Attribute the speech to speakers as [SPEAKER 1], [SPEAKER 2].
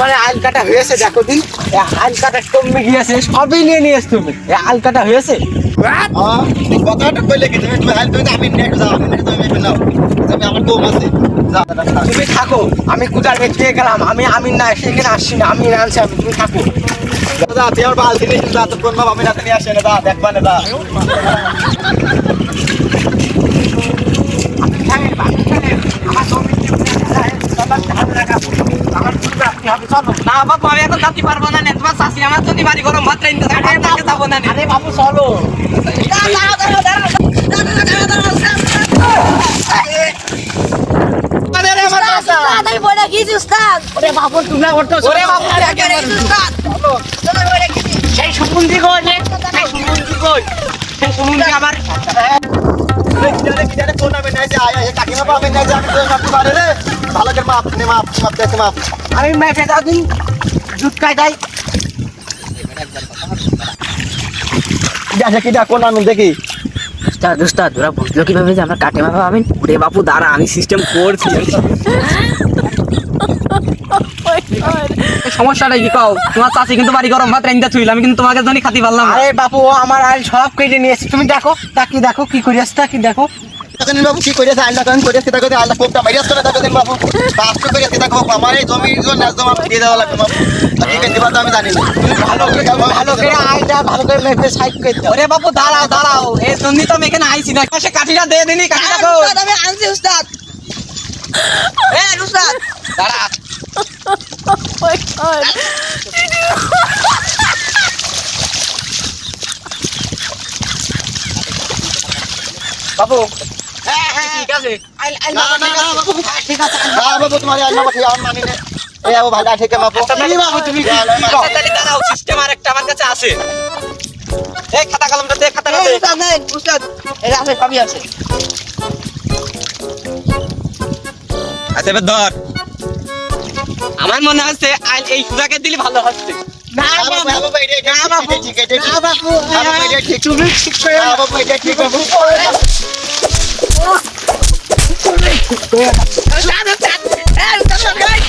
[SPEAKER 1] মানে আল কাটা হয়েছে দেখো দিন, আল কাটা কমে গিয়েছে, সবই নিয়ে এসছো তুমি, আল কাটা হয়েছে।
[SPEAKER 2] কথাটা কইলে কি তুমি হাল তুমি আমি নেট যাও, আমি নেট তুমি মেপে নাও, তুমি আমার কম আছে যা।
[SPEAKER 1] তুমি থাকো, আমি কোদাল দিয়ে গেলাম, আমি না সেখানে আসছি না, আমি আনছি, আমি তুমি থাকো।
[SPEAKER 2] দাদা তুই আমার বালতি নিয়ে যা, তো কোন বাবা আমি রাতে নিয়ে আসে না, দা দেখবা না দা।
[SPEAKER 3] না বাবু আমি এখন যাতে পারবো না, তোমার শাশি আমার যদি বাড়ি গরম ভাত রাইতে থাকে তাকে যাবো না।
[SPEAKER 1] আরে বাবু চলো। ওরে বাবু তুমি না করতো,
[SPEAKER 3] ওরে বাবু
[SPEAKER 1] সেই সুমন্দি কই, সেই সুমন্দি কই, সেই সুমন্দি আবার
[SPEAKER 2] কিজারে কোন আমি নাই যে আয় কাকিমা বাবা নাই যে আমি তো সব পারে রে, ভালো করে মাপ নে, মাপ সব দেখে মাপ।
[SPEAKER 1] আমি মেপে দাও দিন, দুধ খাই যাই।
[SPEAKER 2] কিজা কিজা কোন আমি দেখি।
[SPEAKER 3] দোস্তাদ ওরা বুঝলো কিভাবে যে আমরা কাটে মাপা পাবেন? ওরে বাপু দাঁড়া, আমি সিস্টেম করছি। সমস্যাটা কি কও? তোমার চাষি কিন্তু বাড়ি গরম ভাত রাইন্দা থুইল, আমি কিন্তু তোমাকে জন্য খাতি পারলাম না।
[SPEAKER 1] আরে বাপু আমার আইল সব কেটে নিয়েছি, তুমি দেখো তাকি দেখো কি করিয়াছ, তাকি দেখো।
[SPEAKER 2] তখন বাবু কি কইরেছে আল্লাহ তখন কইরেছে তাকে আল্লাহ কোপটা মাইরাস করে তাকে বাবু পাঁচ করে কইরেছে তাকে বাবু আমার এই জমির জন্য একদম আমি দিয়ে দেওয়া লাগবে বাবু। ঠিক আছে দিবা তো আমি জানি না,
[SPEAKER 1] ভালো করে আইটা ভালো করে মেপে সাইড করে দাও।
[SPEAKER 3] ওরে বাপু দাঁড়াও দাঁড়াও, এই জন্য তো আমি এখানে আইছি না। সে কাঠিটা দিয়ে দিনি, কাঠি দেখো।
[SPEAKER 4] আমি আনছি উস্তাদ। উস্তাদ
[SPEAKER 3] দাঁড়া
[SPEAKER 1] বাবু
[SPEAKER 3] ঠিক আছে।
[SPEAKER 2] না না না বাবু ঠিক আছে না বাবু তোমার আল্লাহ মাঠে আমার মানি না এই বাবু ভালো ঠিক আছে বাবু।
[SPEAKER 1] এই বাবু তুমি কি
[SPEAKER 3] আচ্ছা তাহলে দাঁড়াও, সিস্টেম আর একটা আমার কাছে আছে। এই খাতা কলমটা দে, খাতাটা দে।
[SPEAKER 4] উস্তাদ নেন উস্তাদ, এটা আছে সবই আছে।
[SPEAKER 3] আচ্ছা এবার ধর, আমার মনে হচ্ছে এই সুজাকে দিলে ভালো হচ্ছে।
[SPEAKER 1] না
[SPEAKER 2] বাবু
[SPEAKER 1] বাবু,
[SPEAKER 2] বাবু এটা ঠিক এটা ঠিক
[SPEAKER 1] না বাবু,
[SPEAKER 2] বাবু এটা ঠিক
[SPEAKER 1] তুমি ঠিক করে
[SPEAKER 2] না বাবু এটা ঠিক বাবু।
[SPEAKER 4] উস্তাদ উস্তাদ, উস্তাদ ভাই।